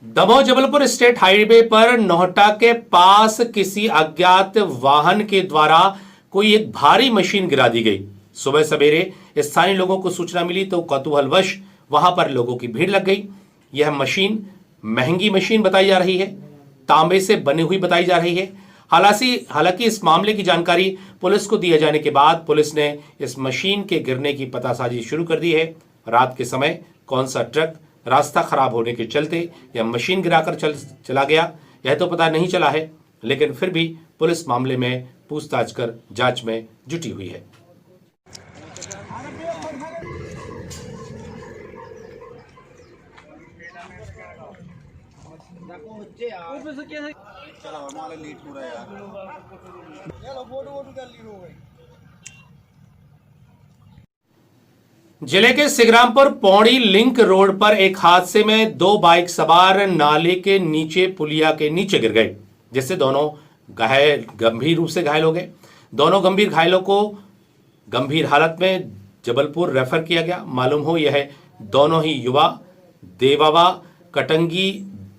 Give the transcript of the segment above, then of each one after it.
Damoh Jabalpur state highway पर नोहटा के पास किसी अज्ञात वाहन के द्वारा कोई एक भारी मशीन गिरा दी गई। सुबह सवेरे स्थानीय लोगों को सूचना मिली तो कौतूहलवश वहां पर लोगों की भीड़ लग गई। यह मशीन महंगी मशीन बताई जा रही है, तांबे से बनी हुई बताई जा रही है। हालांकि इस मामले की जानकारी पुलिस को दिए जाने के बाद पुलिस ने इस मशीन के गिरने की पतासाजी शुरू कर दी है। रात के समय कौन सा ट्रक रास्ता खराब होने के चलते यह मशीन गिराकर चला गया, यह तो पता नहीं चला है, लेकिन फिर भी पुलिस मामले में पूछताछ कर जांच में जुटी हुई है। जिले के सिगरामपुर पौड़ी लिंक रोड पर एक हादसे में दो बाइक सवार नाले के नीचे पुलिया के नीचे गिर गए, जिससे दोनों गंभीर रूप से घायल हो गए। दोनों गंभीर घायलों को गंभीर हालत में जबलपुर रेफर किया गया। मालूम हो यह दोनों ही युवा देवावा कटंगी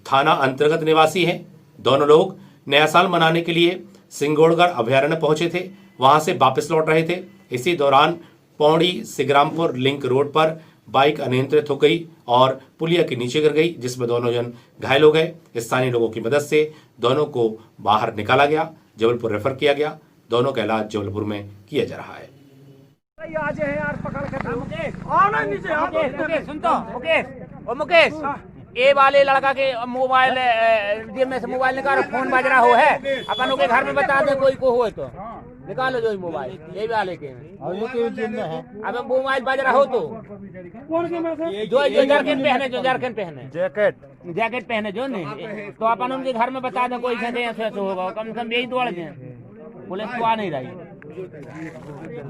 थाना अंतर्गत निवासी हैं। दोनों लोग नया साल मनाने के लिए सिंगोड़गढ़ अभयारण्य पहुंचे थे, वहां से वापस लौट रहे थे। इसी दौरान पौड़ी सिगरामपुर लिंक रोड पर बाइक अनियंत्रित हो गई और पुलिया के नीचे गिर गई, जिसमें दोनों जन घायल हो गए। स्थानीय लोगों की मदद से दोनों को बाहर निकाला गया, जबलपुर रेफर किया गया। दोनों का इलाज जबलपुर में किया जा रहा है। मुकेश, ए वाले लड़का के मोबाइल जेब में से मोबाइल निकालो, फोन बज रहा हो है, अपन के घर में बता दे कोई को हो तो निकालो जो मोबाइल ये वाले के अब मोबाइल बज रहा हो तो जो जरकिन पहने जैकेट पहने जो नहीं तो अपन उनके घर में बता दे कोई ऐसे होगा, कम से कम यही दौड़ दे। पुलिस तो आ नहीं रही,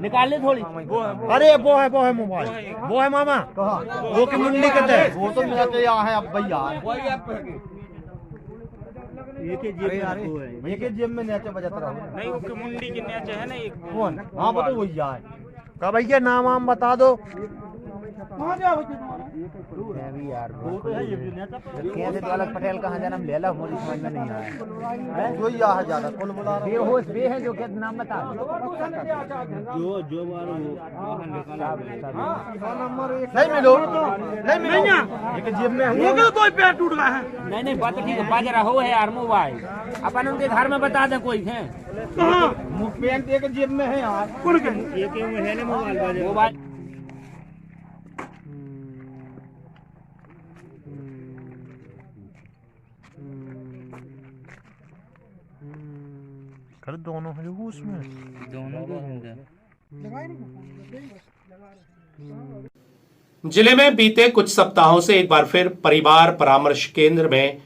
निकाल ले थोड़ी। अरे वो है मोबाइल, वो है मामा वो की मुंडी कहते हैं, वो तो मेरा तो यहाँ है अब भैया एक जेब में नीचे बजाता रहा नहीं, वो मुंडी के नीचे है ना एक फोन। हाँ बताओ वही है का भैया, नाम वाम बता दो। पटेल कहाँ जन्म ले ला, मुझे समझ में नहीं आया। जो यहाँ ज्यादा कौन बोला बेहोश बे है जो क्या नाम बता जो नहीं मिलो एक जेब में है, कोई पैर टूट रहा है। नहीं बात ठीक है, बज रहा हो है यार मोबाइल, अपन उनके घर में बता दे कोई है। पैंट एक जेब में है यार, है ना मोबाइल कर दोनों है वो उसमें दोनों को जिले में बीते कुछ सप्ताहों से एक बार फिर परिवार परामर्श केंद्र में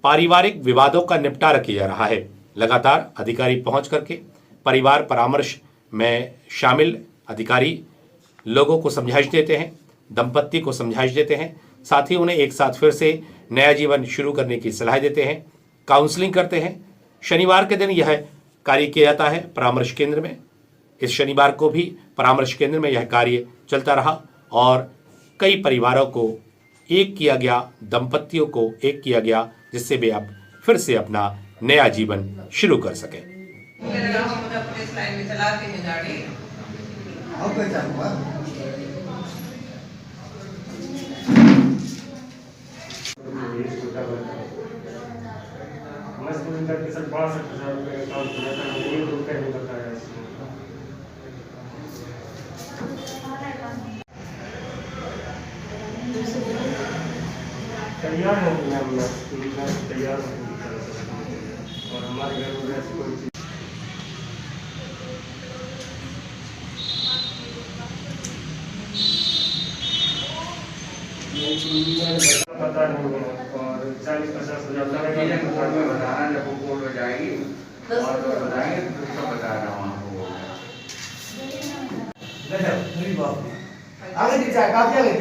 पारिवारिक विवादों का निपटारा किया जा रहा है। लगातार अधिकारी पहुंच करके परिवार परामर्श में शामिल अधिकारी लोगों को समझाइश देते हैं, दंपत्ति को समझाइश देते हैं, साथ ही उन्हें एक साथ फिर से नया जीवन शुरू करने की सलाह देते हैं, काउंसलिंग करते हैं। शनिवार के दिन यह कार्य किया जाता है परामर्श केंद्र में। इस शनिवार को भी परामर्श केंद्र में यह कार्य चलता रहा और कई परिवारों को एक किया गया, दंपतियों को एक किया गया, जिससे वे अब फिर से अपना नया जीवन शुरू कर सके। के सर 62,000 रुपये का काम किया था, ₹1 नहीं बताया इसमें। तैयार हो गया, हम तैयार हो गया और हमारे घर में ऐसी कोई चीज पता नहीं है और 40-50 हजार बताना जब वो कोर्ट हो जाएगी और बताएंगे तो उसका बता रहा हूँ आपको। आगे दी चाय काफी आगे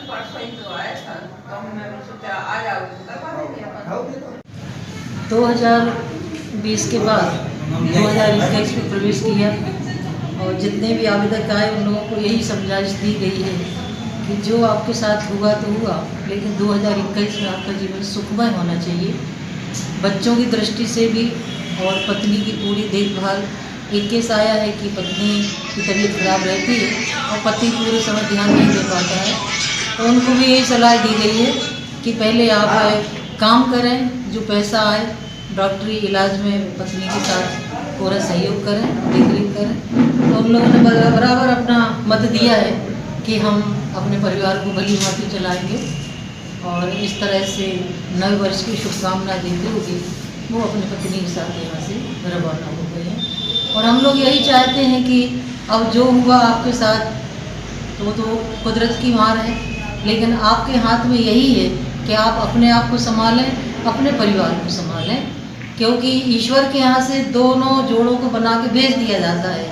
परसों ही तो आया था, तो हमने सोचा आ जाओ करवा देंगे। 2020 के बाद 2021 में प्रवेश किया और जितने भी आवेदक आए उन लोगों को यही समझाइश दी गई है कि जो आपके साथ हुआ तो हुआ, लेकिन 2021 में आपका जीवन सुखमय होना चाहिए। बच्चों की दृष्टि से भी और पत्नी की पूरी देखभाल। एक केस आया है कि पत्नी की तबीयत खराब रहती है और पति पूरे समय ध्यान नहीं दे पाता है, तो उनको भी यही सलाह दी गई है कि पहले आप काम करें, जो पैसा आए डॉक्टरी इलाज में पत्नी के साथ पूरा सहयोग करें, देखरेख करें। तो उन लोगों ने बराबर अपना मत दिया है कि हम अपने परिवार को भली भांति चलाएंगे, और इस तरह से नए वर्ष की शुभकामना देते हुए वो अपनी पत्नी के साथ यहाँ से रवाना हो गए हैं। और हम लोग यही चाहते हैं कि अब जो हुआ आपके साथ तो कुदरत की मार है, लेकिन आपके हाथ में यही है कि आप अपने आप को संभालें, अपने परिवार को संभालें, क्योंकि ईश्वर के यहाँ से दोनों जोड़ों को बना के भेज दिया जाता है।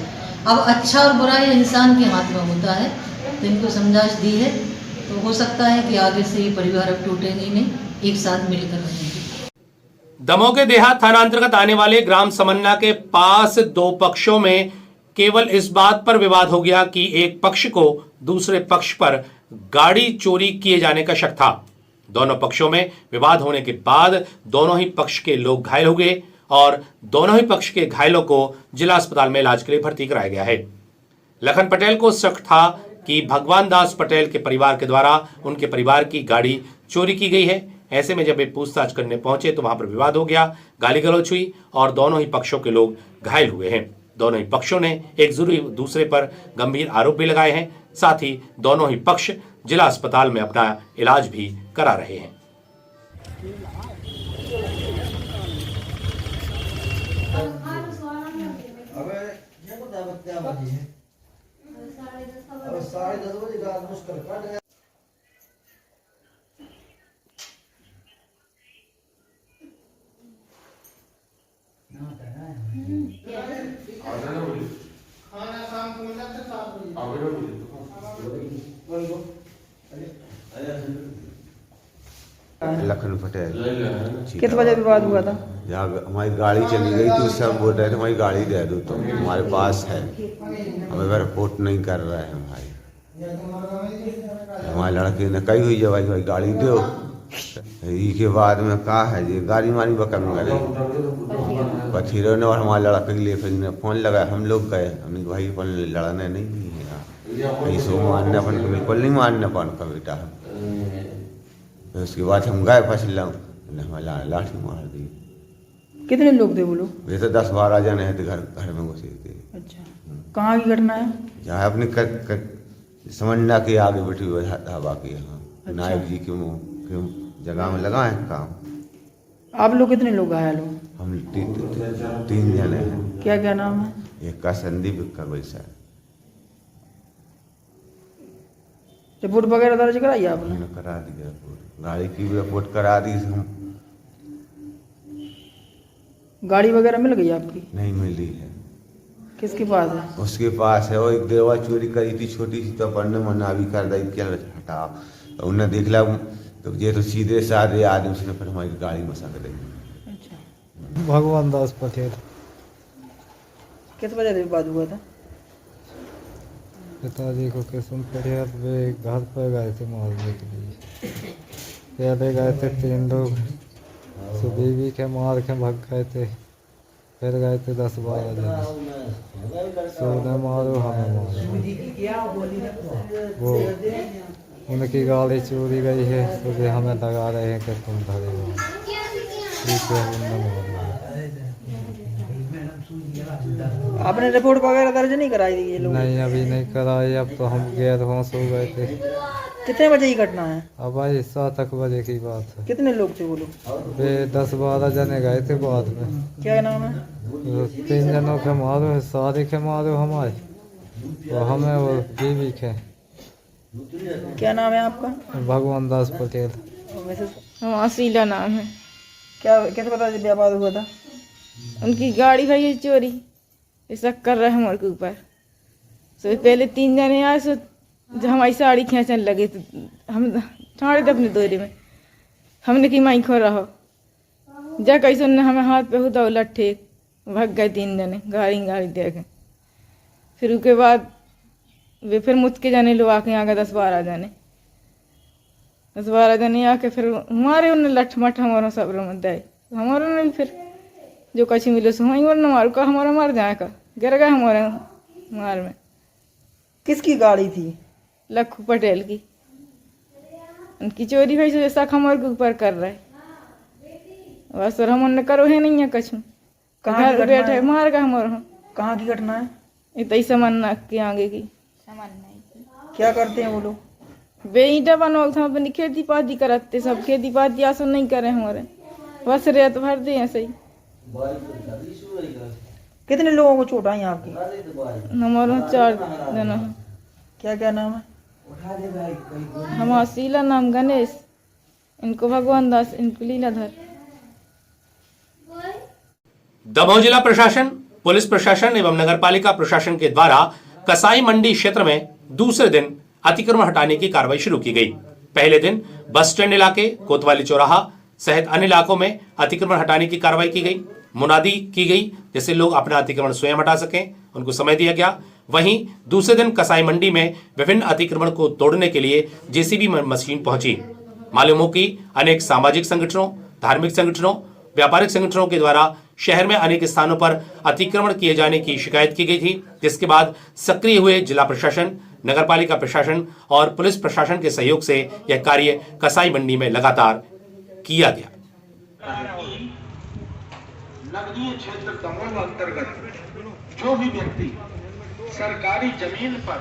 अब अच्छा और बुरा ये इंसान के हाथ में होता है, तो इनको समझाइश दी है, तो हो सकता है कि आगे से ये परिवार अब टूटेंगे नहीं, एक साथ मिलकर रहेंगे। दमोह के देहात थाना अंतर्गत आने वाले ग्राम समन्ना के पास दो पक्षों में केवल इस बात पर विवाद हो गया कि एक पक्ष को दूसरे पक्ष पर गाड़ी चोरी किए जाने का शक था। दोनों पक्षों में विवाद होने के बाद दोनों ही पक्ष के लोग घायल हो गए और दोनों ही पक्ष के घायलों को जिला अस्पताल में इलाज के लिए भर्ती कराया गया है। लखन पटेल को शक था कि भगवान दास पटेल के परिवार के द्वारा उनके परिवार की गाड़ी चोरी की गई है। ऐसे में जब वे पूछताछ करने पहुंचे तो वहां पर विवाद हो गया, गाली गलौज हुई और दोनों ही पक्षों के लोग घायल हुए हैं। दोनों ही पक्षों ने एक दूसरे पर गंभीर आरोप भी लगाए हैं। साथ ही दोनों ही पक्ष जिला अस्पताल में अपना इलाज भी करा रहे हैं। लखन पटेल। कितने बजे विवाद हुआ था? यहाँ हमारी गाड़ी चली गई थी, उससे हम बोल रहे थे हमारी गाड़ी दे दो, तो हमारे पास है, हमें रिपोर्ट नहीं कर रहा है। हमारे लड़के ने कही हुई है भाई गाड़ी दो। के बाद में कहा है जी गाड़ी मारी बकम करे पथीरों ने, और हमारे लड़के के लिए फिर फोन लगाया। हम लोग गए, हमने भाई अपन लड़ने नहीं है, सो मारने अपन को बिल्कुल नहीं मारने अपन का बेटा। फिर उसके बाद हम गए फसला, हमारे लाठी मार दी। कितने लोग थे वो लोग? वैसे 10-12 जने हैं, घर में घुसे थे। अच्छा, कहाँ की घटना है? यहाँ अपने समन्ना के आगे बैठी हुई ढाबा के यहाँ। अच्छा। नायक जी के जगह में लगा है काम। आप लोग कितने लोग घायल हो? हम 3 जने हैं। क्या क्या नाम है? एक का संदीप, एक का गुलशन। रिपोर्ट वगैरह दर्ज कराई आपने? करा दी रिपोर्ट, गाड़ी की भी रिपोर्ट करा दी। हम गाड़ी वगैरह मिल गई आपकी? नहीं मिली है। किसके पास है? उसके पास है, वो एक देवा चोरी करी थी छोटी सी, तो अपन ने मना भी कर दी, क्या हटा। तो उन्हें देख ला तो ये तो सीधे साधे आदमी, उसने फिर हमारी गाड़ी में सक दी। अच्छा। भगवान दास पटेल। किस वजह से विवाद हुआ था? पिताजी को किस्म पड़े, वे घर पर गए थे मारने के लिए। पहले गए थे 3 लोग, तो बीवी के मार के भाग गए थे। फिर गए थे 10-12 जने, सो उन्हें मारो हमें मारो। वो उनकी गाड़ी चोरी गई है, तो वे हमें लगा रहे हैं कि तुम धरे हो, ठीक है उन्हें मारो। आपने रिपोर्ट वगैरह दर्ज नहीं कराई थी ये लोग? नहीं, अभी नहीं कराई। अब तो हम गैर होश हो गए थे। कितने बजे की घटना है? अब भाई 7 बजे की बात है। कितने लोग थे वो लोग? वे 10-12 जने गए थे बाद में। क्या नाम है? 3 जनों के मारो, सारे के मारो हमारे, वो हमें वो बीवी के। क्या नाम है आपका? भगवान दास पटेल। हाँ, शीला नाम है। क्या कैसे पता विवाद हुआ था? उनकी गाड़ी भाई है चोरी, ऐसा कर रहे हैं हमारे के ऊपर। सो पहले 3 जने आए, सो जब हमारी साड़ी खींचने लगे तो हम ठाड़े थे अपने दौरे में। हमने की माई खो रहो जा, कैसे ने हमें हाथ पे होता लट्ठे भाग गए 3 जने गाड़ी दे के। फिर उसके बाद वे फिर मुझ के जाने लोग आके आ गए 10-12 जने, 10-12 जने आके फिर हमारे उन्हें लठ मठ हमारा सब रमत दे हमारा ने भी फिर जो कछु मिले सो वहीं वरना मारू का हमारा मार जाए का गिर गए हमारे मार में। किसकी गाड़ी थी? लखू पटेल की। उनकी चोरी हुई से ऐसा हमारे के ऊपर कर रहा है बस और हम करो है नहीं है कछु। कहाँ घर बैठे मार का हमारा। कहाँ की घटना है? इतनी समन्ना के आगे की। क्या करते हैं वो लोग? वे ईटा बनोल था अपनी खेती पाती करते सब खेती पाती आसन नहीं करे हमारे बस रेत भर दे ऐसे ही। कितने लोगों को चोट आई आपकी? हमारे 4 जना। क्या क्या नाम है? हमारा शीला नाम गणेश, इनको भगवान दास, इनको लीलाधर। दमोह जिला प्रशासन, पुलिस प्रशासन एवं नगरपालिका प्रशासन के द्वारा कसाई मंडी क्षेत्र में दूसरे दिन अतिक्रमण हटाने की कार्रवाई शुरू की गई। पहले दिन बस स्टैंड इलाके, कोतवाली चौराहा सहित अन्य इलाकों में अतिक्रमण हटाने की कार्रवाई की गई। मुनादी की गई जिससे लोग अपना अतिक्रमण स्वयं हटा सकें, उनको समय दिया गया। वहीं दूसरे दिन कसाई मंडी में विभिन्न अतिक्रमण को तोड़ने के लिए जेसीबी मशीन पहुंची। मालूम हो कि अनेक सामाजिक संगठनों, धार्मिक संगठनों, व्यापारिक संगठनों के द्वारा शहर में अनेक स्थानों पर अतिक्रमण किए जाने की शिकायत की गई थी, जिसके बाद सक्रिय हुए जिला प्रशासन, नगरपालिका प्रशासन और पुलिस प्रशासन के सहयोग से यह कार्य कसाई मंडी में लगातार किया गया। नगरीय क्षेत्र दमोह अंतर्गत जो भी व्यक्ति सरकारी जमीन पर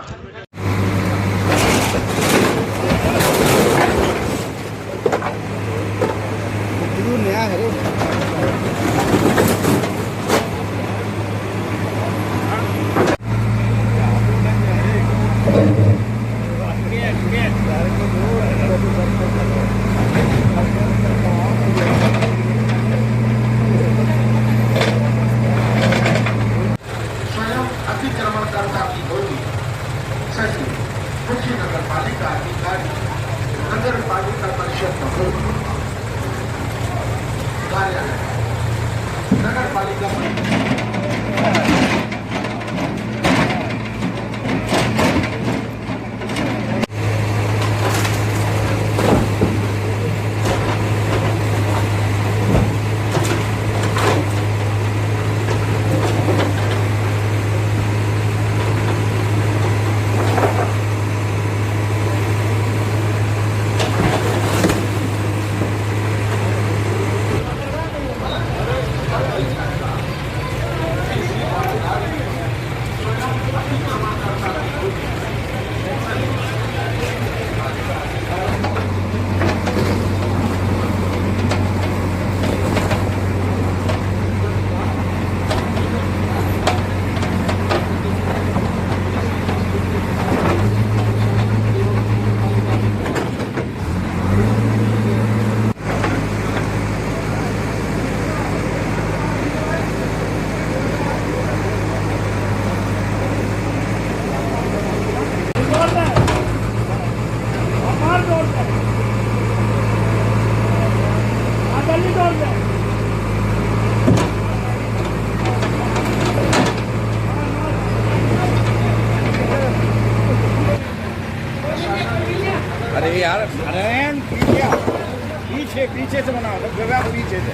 नया है अतिक्रमणकर्ता की होगी सचिव, मुख्य नगरपालिका अधिकारी, नगरपालिका परिषद कार्यालय, नगरपालिका अरे यार पीछे पीछे से बनाओ, जगह पीछे से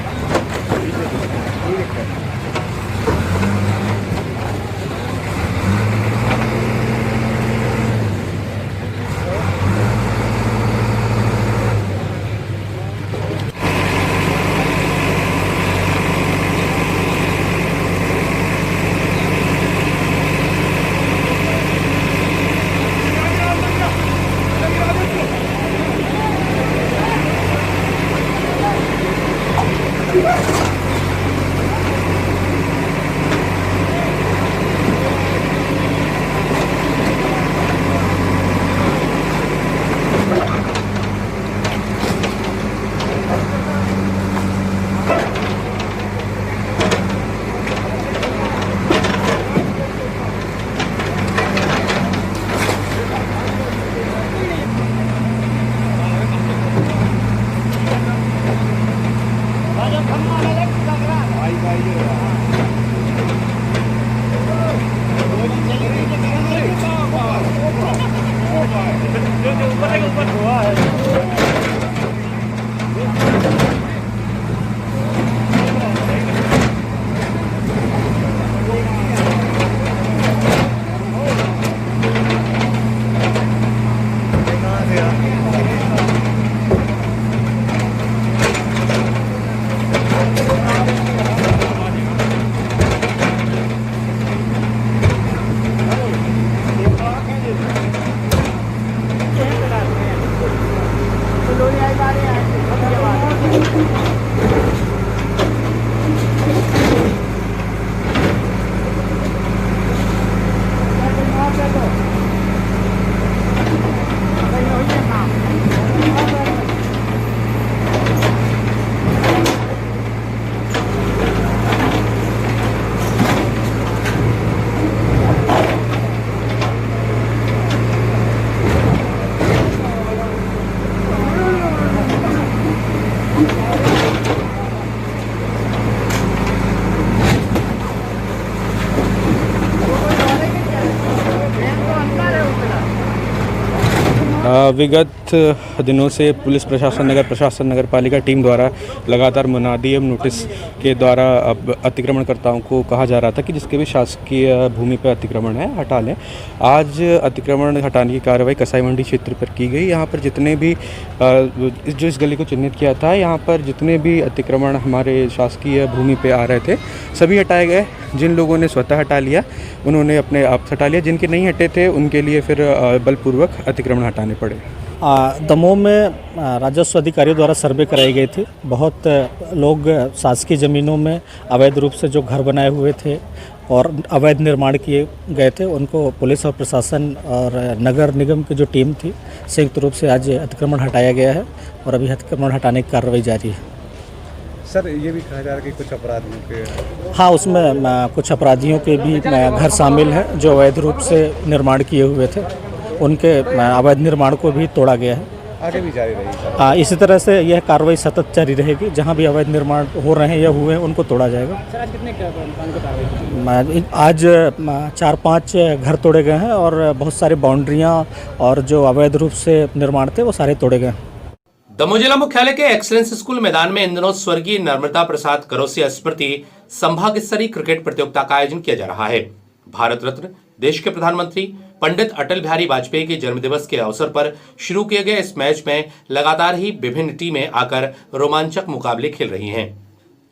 विगत दिनों से पुलिस प्रशासन, नगर प्रशासन, नगर पालिका टीम द्वारा लगातार मुनादी एवं नोटिस के द्वारा अब अतिक्रमणकर्ताओं को कहा जा रहा था कि जिसके भी शासकीय भूमि पर अतिक्रमण है हटा लें। आज अतिक्रमण हटाने की कार्रवाई कसाई मंडी क्षेत्र पर की गई। यहाँ पर जितने भी जो इस गली को चिन्हित किया था, यहाँ पर जितने भी अतिक्रमण हमारे शासकीय भूमि पर आ रहे थे सभी हटाए गए। जिन लोगों ने स्वतः हटा लिया उन्होंने अपने आप हटा लिया, जिनके नहीं हटे थे उनके लिए फिर बलपूर्वक अतिक्रमण हटाने पड़े। दमोह में राजस्व अधिकारियों द्वारा सर्वे कराई गई थी। बहुत लोग शासकीय ज़मीनों में अवैध रूप से जो घर बनाए हुए थे और अवैध निर्माण किए गए थे, उनको पुलिस और प्रशासन और नगर निगम की जो टीम थी संयुक्त रूप से आज अतिक्रमण हटाया गया है और अभी अतिक्रमण हटाने की कार्रवाई जारी है। सर, ये भी कहा जा रहा है कि कुछ अपराधियों के, हाँ, उसमें कुछ अपराधियों के भी घर शामिल है जो अवैध रूप से निर्माण किए हुए थे। उनके अवैध निर्माण को भी तोड़ा गया है। आगे भी जारी रहेगी। इसी तरह से यह कार्रवाई सतत जारी रहेगी। जहां भी अवैध निर्माण हो रहे हैं या हुए हैं उनको तोड़ा जाएगा। सर, आज कितने कार्रवाई? आज 4-5 घर तोड़े गए हैं और बहुत सारी बाउंड्रियां और जो अवैध रूप से निर्माण थे वो सारे तोड़े गए। दमोह जिला मुख्यालय के एक्सीलेंस स्कूल मैदान में इन दिनों स्वर्गीय नर्मदा प्रसाद करोसिया स्मृति संभाग स्तरीय क्रिकेट प्रतियोगिता का आयोजन किया जा रहा है। भारत रत्न देश के प्रधानमंत्री पंडित अटल बिहारी वाजपेयी के जन्मदिवस के अवसर पर शुरू किए गए इस मैच में लगातार ही विभिन्न टीमें आकर रोमांचक मुकाबले खेल रही हैं।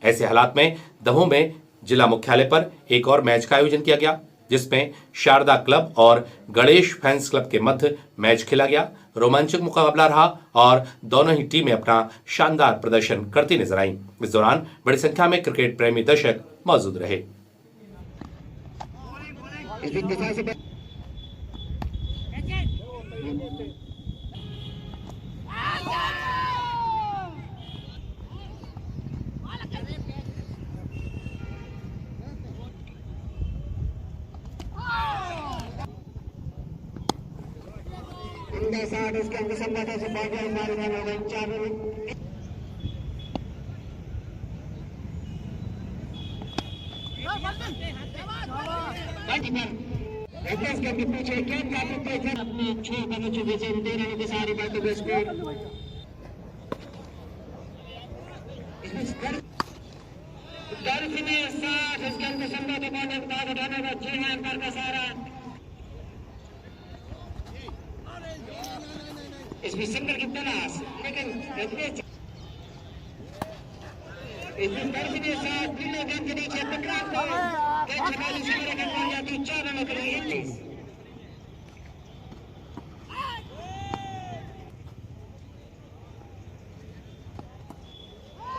ऐसे हालात में दमोह में जिला मुख्यालय पर एक और मैच का आयोजन किया गया, जिसमें शारदा क्लब और गणेश फैंस क्लब के मध्य मैच खेला गया। रोमांचक मुकाबला रहा और दोनों ही टीमें अपना शानदार प्रदर्शन करती नजर आईं। इस दौरान बड़ी संख्या में क्रिकेट प्रेमी दर्शक मौजूद रहे। इसके अंदर संभाटा से बागी मारे जाने वाले 4 के पीछे गेम का अपने छोर बनो चुके से दे रहे थे सारी बातों को स्कोर गर्फ में 60 इसके अंदर संभाटा बागी दाग उठाने का जी है अंतर का सारा इसमें सिंगर की तलाश, लेकिन इसमें गर्फ के साथ पीले गेंद के नीचे टकराव को गेंद छकाली से लेकर बन जाती 4 रनों के लिए 21।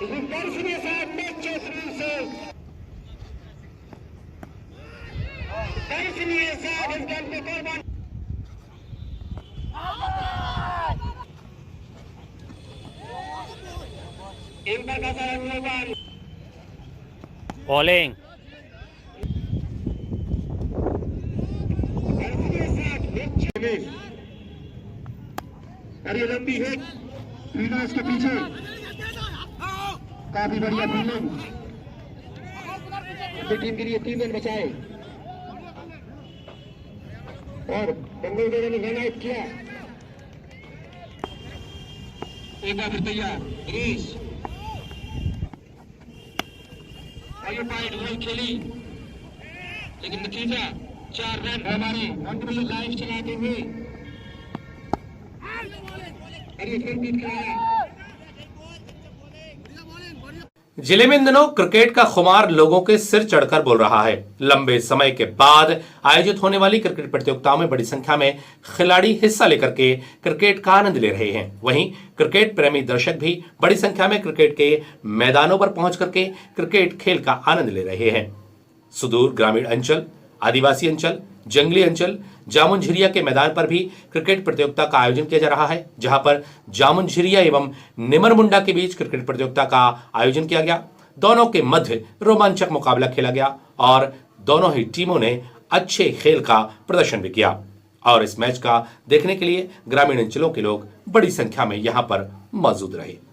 इसमें गर्फ के साथ मैच शुरू से गर्फ के साथ इस गेंद को कुर्बान बॉलिंग अरे लंबी है फील्डर इसके पीछे काफी बढ़िया फील्डिंग टीम के लिए 3 रन बचाए और बेंगलुरु ने रन आउट किया। एक बार फिर तैयार रेस वही खेली लेकिन नतीजा 4 रन। हमारे मंत्री लाइव चलाते हुए जिले में इन दिनों क्रिकेट का खुमार लोगों के सिर चढ़कर बोल रहा है। लंबे समय के बाद आयोजित होने वाली क्रिकेट प्रतियोगिताओं में बड़ी संख्या में खिलाड़ी हिस्सा लेकर के क्रिकेट का आनंद ले रहे हैं। वहीं क्रिकेट प्रेमी दर्शक भी बड़ी संख्या में क्रिकेट के मैदानों पर पहुंच करके क्रिकेट खेल का आनंद ले रहे हैं। सुदूर ग्रामीण अंचल, आदिवासी अंचल, जंगली अंचल, जामुनझिरिया के मैदान पर भी क्रिकेट प्रतियोगिता का आयोजन किया जा रहा है, जहां पर जामुनझिरिया एवं निमरमुंडा के बीच क्रिकेट प्रतियोगिता का आयोजन किया गया। दोनों के मध्य रोमांचक मुकाबला खेला गया और दोनों ही टीमों ने अच्छे खेल का प्रदर्शन भी किया और इस मैच का देखने के लिए ग्रामीण अंचलों के लोग बड़ी संख्या में यहां पर मौजूद रहे।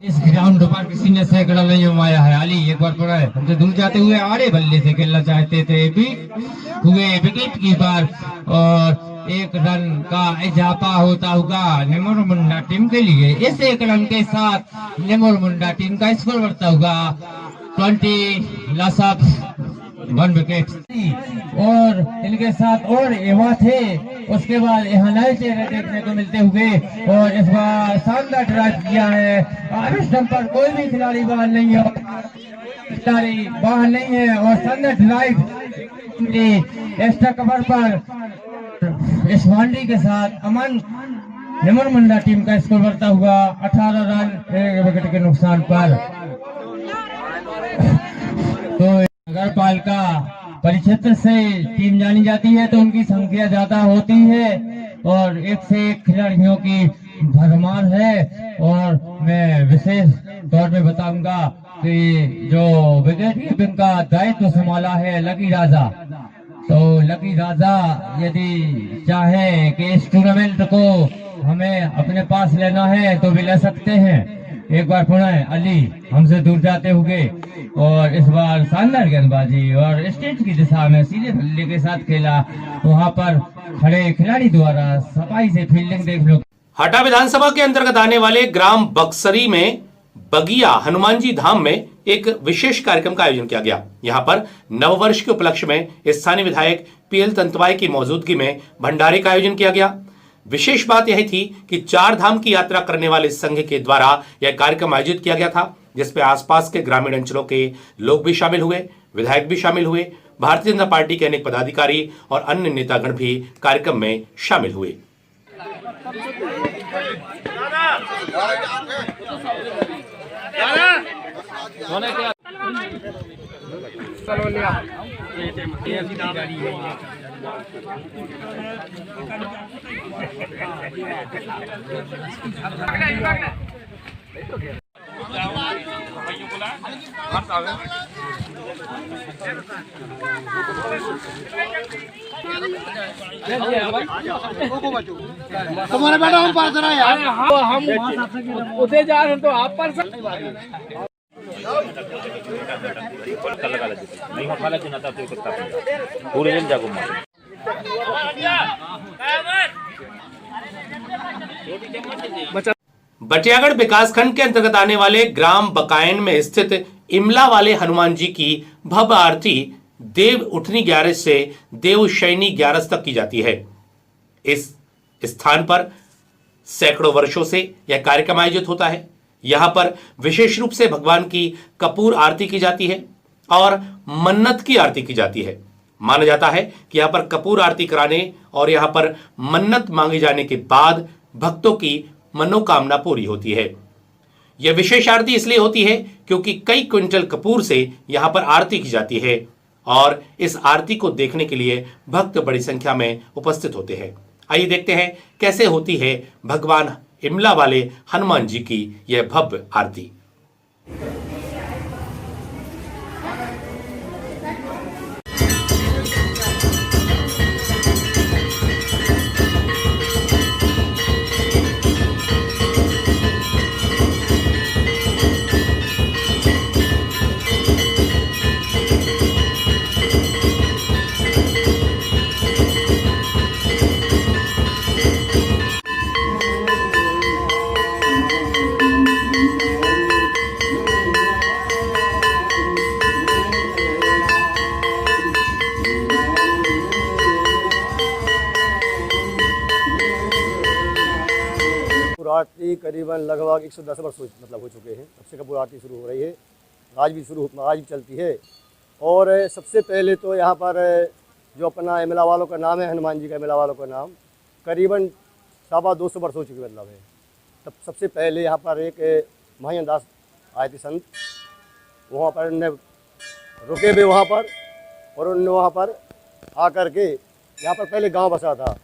इस ग्राउंड पर किसी ने सैकड़ा नहीं जमाया है। अली एक बार पड़ा है, हमसे दूर जाते हुए आड़े बल्ले से खेलना चाहते थे, भी हुए विकेट कीपर और 1 रन का इजाफा होता होगा निमरमुंडा टीम के लिए। इस 1 रन के साथ निमरमुंडा टीम का स्कोर बढ़ता होगा 20 लॉस 1 विकेट। और इनके साथ और एवा थे, उसके बाद यहाँ नए चेहरे देखने को मिलते हुए और इस बार शानदार ड्राइव किया है। और इस स्टंप पर कोई भी खिलाड़ी बाहर नहीं है, और शानदार ड्राइव एक्स्ट्रा कवर पर इस बाउंड्री के साथ अमन निमरमुंडा टीम का स्कोर बढ़ता हुआ 18 रन 1 विकेट के नुकसान पर। तो नगर पालिका परिक्षेत्र से टीम जानी जाती है तो उनकी संख्या ज्यादा होती है और 1 से 1 खिलाड़ियों की भरमार है। और मैं विशेष तौर पे बताऊंगा कि जो विकेट कीपिंग का दायित्व संभाला है लकी राजा, तो लकी राजा यदि चाहे कि इस टूर्नामेंट को हमें अपने पास लेना है तो भी ले सकते हैं। एक बार पुनः अली हमसे दूर जाते हुए और इस बार शानदार गेंदबाजी और स्टेज की दिशा में सीधे बल्ले के साथ खेला। वहां पर खड़े खिलाड़ी द्वारा सफाई से फील्डिंग देख लो। हटा विधानसभा के अंतर्गत आने वाले ग्राम बक्सरी में बगिया हनुमान जी धाम में एक विशेष कार्यक्रम का आयोजन किया गया। यहां पर नववर्ष के उपलक्ष्य में स्थानीय विधायक पीएल तंतवाई की मौजूदगी में भंडारे का आयोजन किया गया। विशेष बात यह थी कि 4 धाम की यात्रा करने वाले संघ के द्वारा यह कार्यक्रम आयोजित किया गया था, जिसपे आसपास के ग्रामीण अंचलों के लोग भी शामिल हुए, विधायक भी शामिल हुए, भारतीय जनता पार्टी के अनेक पदाधिकारी और अन्य नेतागण भी कार्यक्रम में शामिल हुए। तुम्हारे बेटा हम पास रहा यार, हम उसे जा रहे हैं तो आप पर पूरे दिन जागो बटियागढ़ विकासखंड के अंतर्गत आने वाले ग्राम बकायन में स्थित इमला वाले हनुमान जी की भव्य आरती देव उठनी 11 से देव शयनी 11 तक की जाती है। इस स्थान पर सैकड़ों वर्षों से यह कार्यक्रम आयोजित होता है। यहां पर विशेष रूप से भगवान की कपूर आरती की जाती है और मन्नत की आरती की जाती है। माना जाता है कि यहां पर कपूर आरती कराने और यहां पर मन्नत मांगे जाने के बाद भक्तों की मनोकामना पूरी होती है। यह विशेष आरती इसलिए होती है क्योंकि कई क्विंटल कपूर से यहां पर आरती की जाती है और इस आरती को देखने के लिए भक्त बड़ी संख्या में उपस्थित होते हैं। आइए देखते हैं कैसे होती है भगवान इमला वाले हनुमान जी की यह भव्य आरती। कपूर आरती करीबन लगभग 110 वर्ष हो चुके हैं, तब से कपूर आरती शुरू हो रही है। आज भी चलती है। और सबसे पहले तो यहाँ पर जो अपना एमला वालों का नाम है, हनुमान जी का एमला वालों का नाम, करीबन 250 वर्ष हो चुके मतलब है। तब सबसे पहले यहाँ पर एक महाजन दास आए थे संत, वहाँ पर उनने रुके भी वहाँ पर, और उनने वहाँ पर आकर के यहाँ पर पहले गांव बसा था,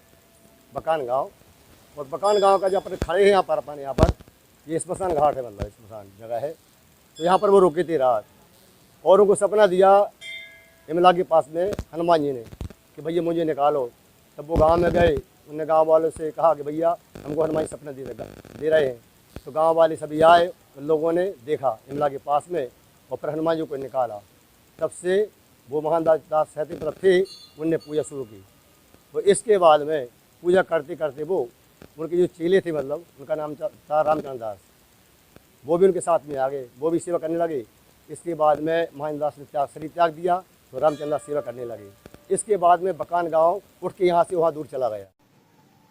बकान गांव, और बकान गांव का जो अपन खड़े हैं यहाँ पर, अपन यहाँ पर ये स्मशान घाट है, मतलब स्मशान जगह है। तो यहाँ पर वो रुके थे रात, और उनको सपना दिया इमला के पास में हनुमान जी ने कि भैया मुझे निकालो। तब वो गांव में गए, उनने गांव वालों से कहा कि भैया हमको हनुमान जी सपना दे रहे हैं। तो गांव वाले सभी आए, उन लोगों ने देखा इमला के पास में, और फिर हनुमान जी को निकाला। तब से वो महान दास सहते तरफ थे, उनने पूजा शुरू की। तो इसके बाद में पूजा करते करते वो उनके जो चेले थे, मतलब उनका नाम था रामचंद्र दास, वो भी उनके साथ में आ गए, वो भी सेवा करने लगे। इसके बाद में महान दास ने शरीर त्याग दिया, तो रामचंद्र दास सेवा करने लगे। इसके बाद में बकान गांव उठ के यहाँ से वहाँ दूर चला गया।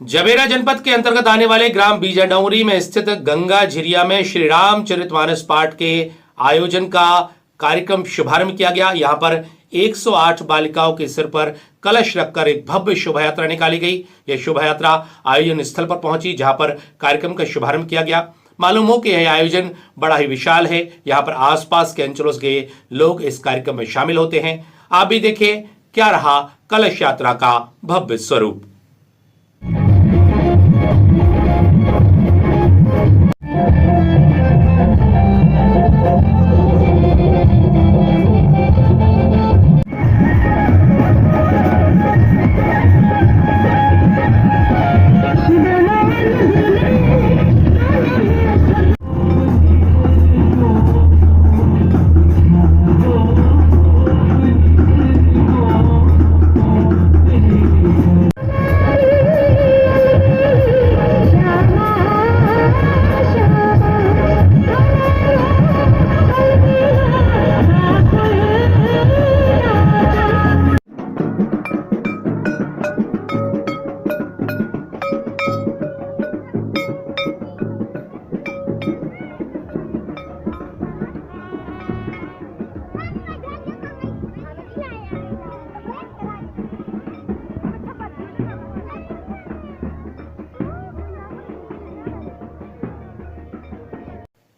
जबेरा जनपद के अंतर्गत आने वाले ग्राम बीजाडौरी में स्थित गंगा झिरिया में श्री रामचरितमानस पाठ के आयोजन का कार्यक्रम शुभारंभ किया गया। यहाँ पर 108 बालिकाओं के सिर पर कलश रखकर एक भव्य शोभा यात्रा निकाली गई। यह शोभा यात्रा आयोजन स्थल पर पहुंची, जहां पर कार्यक्रम का शुभारंभ किया गया। मालूम हो कि यह आयोजन बड़ा ही विशाल है। यहाँ पर आसपास के अंचलों के लोग इस कार्यक्रम में शामिल होते हैं। आप भी देखें क्या रहा कलश यात्रा का भव्य स्वरूप।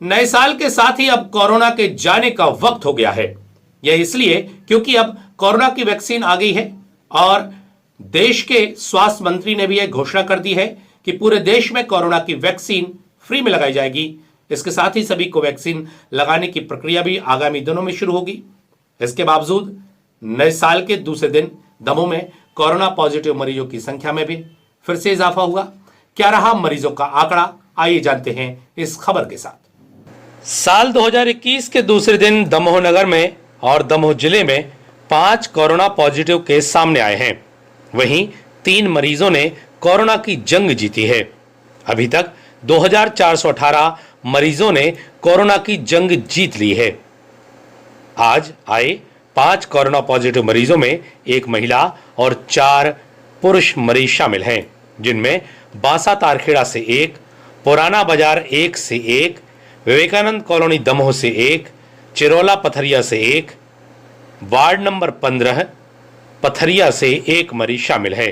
नए साल के साथ ही अब कोरोना के जाने का वक्त हो गया है। यह इसलिए क्योंकि अब कोरोना की वैक्सीन आ गई है और देश के स्वास्थ्य मंत्री ने भी यह घोषणा कर दी है कि पूरे देश में कोरोना की वैक्सीन फ्री में लगाई जाएगी। इसके साथ ही सभी को वैक्सीन लगाने की प्रक्रिया भी आगामी दिनों में शुरू होगी। इसके बावजूद नए साल के दूसरे दिन दमोह में कोरोना पॉजिटिव मरीजों की संख्या में भी फिर से इजाफा हुआ। क्या रहा मरीजों का आंकड़ा, आइए जानते हैं इस खबर के साथ। साल 2021 के दूसरे दिन दमोह नगर में और दमोह जिले में 5 कोरोना पॉजिटिव केस सामने आए हैं। वहीं 3 मरीजों ने कोरोना की जंग जीती है। अभी तक 2418 मरीजों ने कोरोना की जंग जीत ली है। आज आए 5 कोरोना पॉजिटिव मरीजों में 1 महिला और 4 पुरुष मरीज शामिल हैं, जिनमें बांसा तारखेड़ा से 1, पुराना बाजार 1 से 1, विवेकानंद कॉलोनी दमोह से 1, चिरौला पथरिया से 1, वार्ड नंबर 15 पथरिया से 1 मरीज शामिल है।